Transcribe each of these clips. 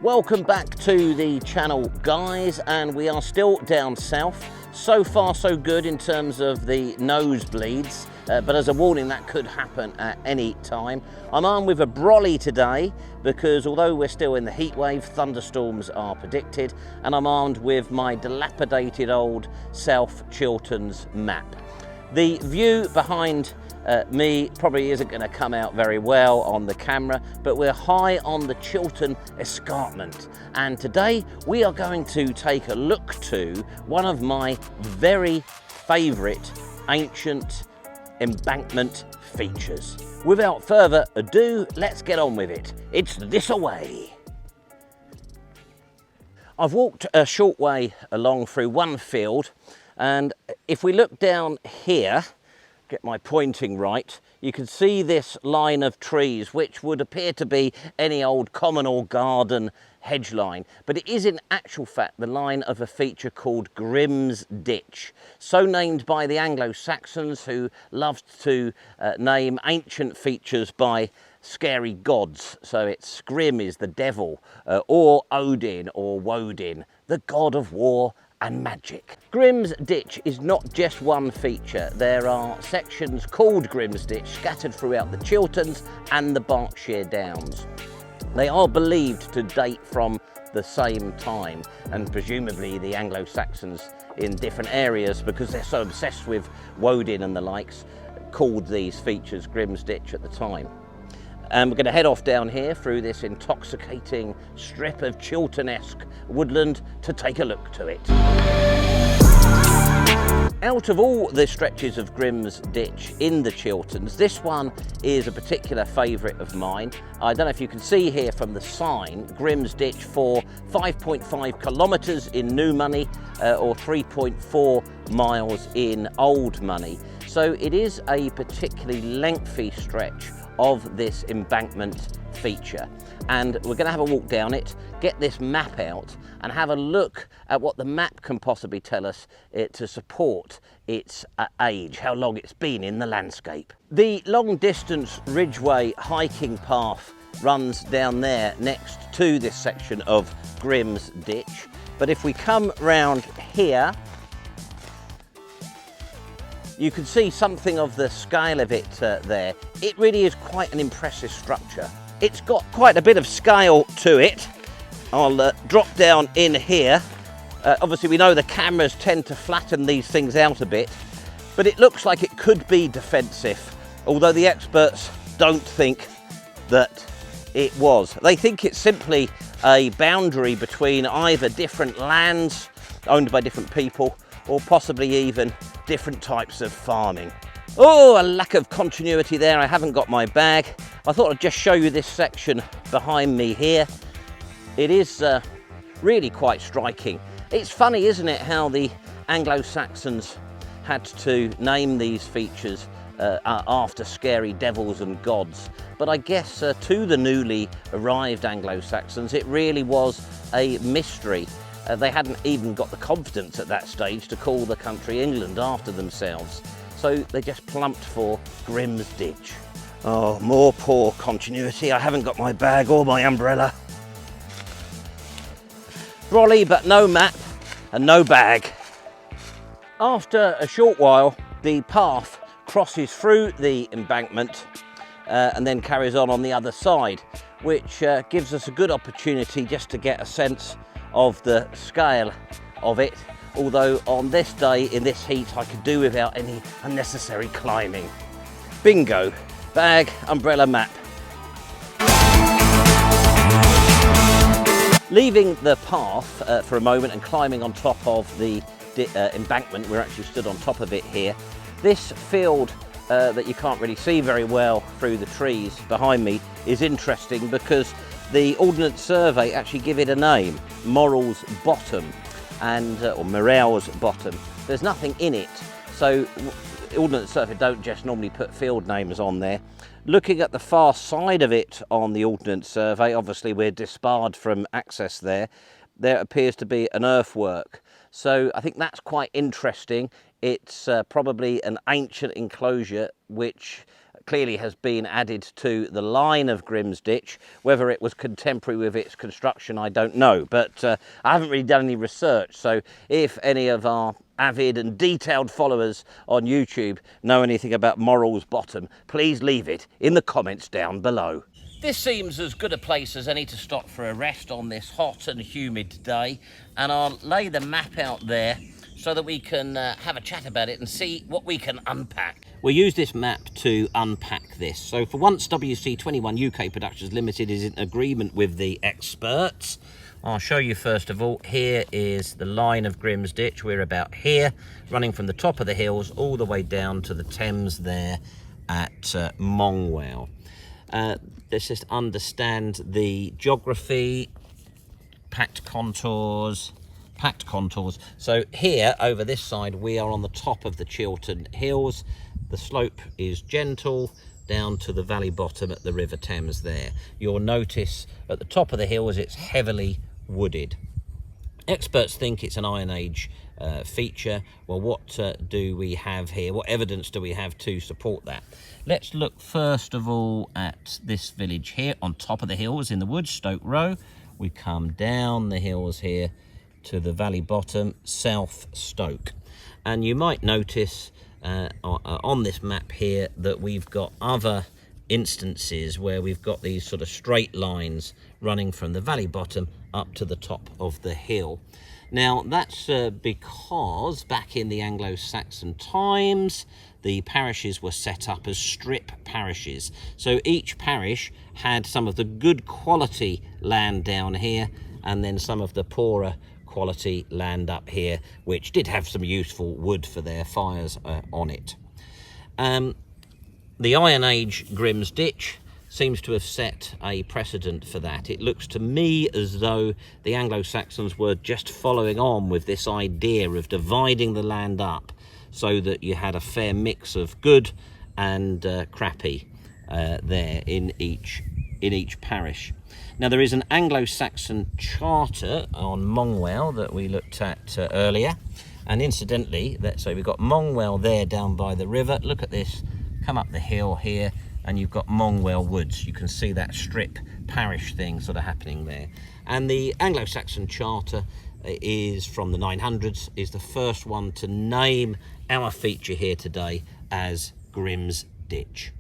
Welcome back to the channel, guys, and we are still down south. So far so good in terms of the nosebleeds, but as a warning, that could happen at any time. I'm armed with a brolly today because although we're still in the heat wave, thunderstorms are predicted, and I'm armed with my dilapidated old South Chilterns map. The view behind me probably isn't going to come out very well on the camera, but we're high on the Chiltern escarpment, and today we are going to take a look to one of my very favourite ancient embankment features. Without further ado, let's get on with it. It's this away. I've walked a short way along through one field, and if we look down here, get my pointing right, you can see this line of trees, which would appear to be any old common or garden hedge line, but it is in actual fact the line of a feature called Grim's Ditch, so named by the Anglo Saxons, who loved to name ancient features by scary gods. So it's Grim is the devil, or Odin or Woden, the god of war and magic. Grim's Ditch is not just one feature. There are sections called Grim's Ditch scattered throughout the Chilterns and the Berkshire Downs. They are believed to date from the same time, and presumably the Anglo-Saxons in different areas, because they're so obsessed with Woden and the likes, called these features Grim's Ditch at the time. And we're going to head off down here through this intoxicating strip of Chiltern-esque woodland to take a look to it. Out of all the stretches of Grim's Ditch in the Chilterns, this one is a particular favourite of mine. I don't know if you can see here from the sign, Grim's Ditch for 5.5 kilometres in new money, or 3.4 miles in old money. So it is a particularly lengthy stretch of this embankment feature, and we're going to have a walk down it, get this map out and have a look at what the map can possibly tell us to support its age, how long it's been in the landscape. The long distance ridgeway hiking path runs down there next to this section of Grim's Ditch, but if we come round here, you can see something of the scale of it there. It really is quite an impressive structure. It's got quite a bit of scale to it. I'll drop down in here. Obviously we know the cameras tend to flatten these things out a bit, but it looks like it could be defensive, although the experts don't think that it was. They think it's simply a boundary between either different lands owned by different people, or possibly even different types of farming. Oh, a lack of continuity there. I haven't got my bag. I thought I'd just show you this section behind me here. It is really quite striking. It's funny, isn't it, how the Anglo-Saxons had to name these features after scary devils and gods. But I guess to the newly arrived Anglo-Saxons, it really was a mystery. They hadn't even got the confidence at that stage to call the country England after themselves. So they just plumped for Grim's Ditch. Oh, more poor continuity. I haven't got my bag or my umbrella. Brolly, but no map and no bag. After a short while, the path crosses through the embankment and then carries on the other side, which gives us a good opportunity just to get a sense of the scale of it, although on this day in this heat I could do without any unnecessary climbing. Bingo, bag, umbrella, map. Leaving the path for a moment and climbing on top of the embankment, we're actually stood on top of it here. This field that you can't really see very well through the trees behind me is interesting because the Ordnance Survey actually give it a name, Morrell's Bottom, and or Morrell's Bottom. There's nothing in it, so Ordnance Survey don't just normally put field names on there. Looking at the far side of it on the Ordnance Survey, obviously we're disbarred from access there, there appears to be an earthwork. So I think that's quite interesting. It's probably an ancient enclosure which clearly has been added to the line of Grimsditch. Whether it was contemporary with its construction, I don't know, but I haven't really done any research. So if any of our avid and detailed followers on YouTube know anything about Morrell's Bottom, please leave it in the comments down below. This seems as good a place as any to stop for a rest on this hot and humid day, and I'll lay the map out there so that we can have a chat about it and see what we can unpack. We'll use this map to unpack this. So for once, WC21 UK Productions Limited is in agreement with the experts. I'll show you first of all. Here is the line of Grimsditch. We're about here, running from the top of the hills all the way down to the Thames there at Mongwell. Let's just understand the geography, packed contours. So here, over this side, we are on the top of the Chiltern Hills. The slope is gentle down to the valley bottom at the River Thames there. You'll notice at the top of the hills it's heavily wooded. Experts think it's an Iron Age feature. Well, what do we have here? What evidence do we have to support that? Let's look first of all at this village here on top of the hills in the woods, Stoke Row. We come down the hills here to the valley bottom, South Stoke. And you might notice on this map here that we've got other instances where we've got these sort of straight lines running from the valley bottom up to the top of the hill. Now that's because back in the Anglo Saxon times the parishes were set up as strip parishes. So each parish had some of the good quality land down here and then some of the poorer quality land up here, which did have some useful wood for their fires on it. The Iron Age Grimsditch seems to have set a precedent for that. It looks to me as though the Anglo-Saxons were just following on with this idea of dividing the land up so that you had a fair mix of good and crappy there in each parish. Now there is an Anglo-Saxon charter on Mongwell that we looked at earlier, and incidentally, so we've got Mongwell there down by the river. Look at this, come up the hill here and you've got Mongwell Woods. You can see that strip parish thing sort of happening there. And the Anglo-Saxon charter is from the 900s, is the first one to name our feature here today as Grimsditch.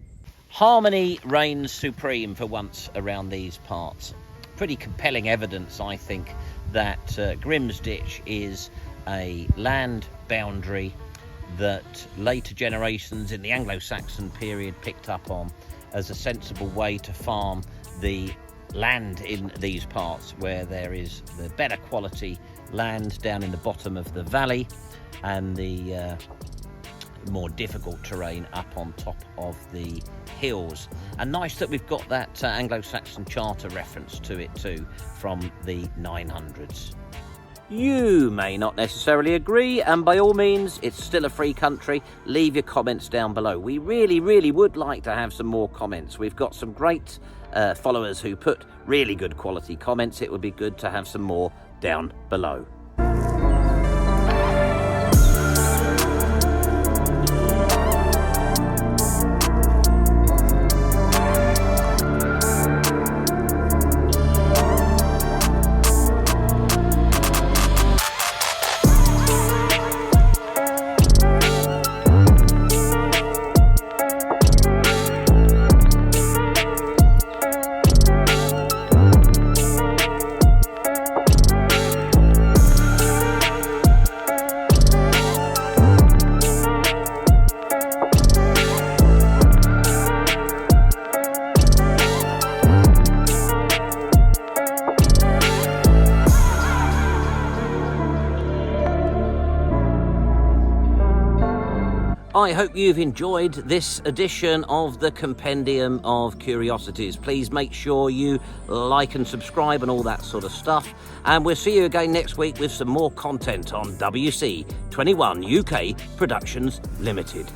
Harmony reigns supreme for once around these parts. Pretty compelling evidence, I think, that Grimsditch is a land boundary that later generations in the Anglo-Saxon period picked up on as a sensible way to farm the land in these parts, where there is the better quality land down in the bottom of the valley and the more difficult terrain up on top of the hills. And nice that we've got that Anglo-Saxon charter reference to it too from the 900s. You may not necessarily agree, and by all means, it's still a free country. Leave your comments down below. We really would like to have some more comments. We've got some great followers who put really good quality comments. It would be good to have some more down below. I hope you've enjoyed this edition of the Compendium of Curiosities. Please make sure you like and subscribe and all that sort of stuff. And we'll see you again next week with some more content on WC21 UK Productions Limited.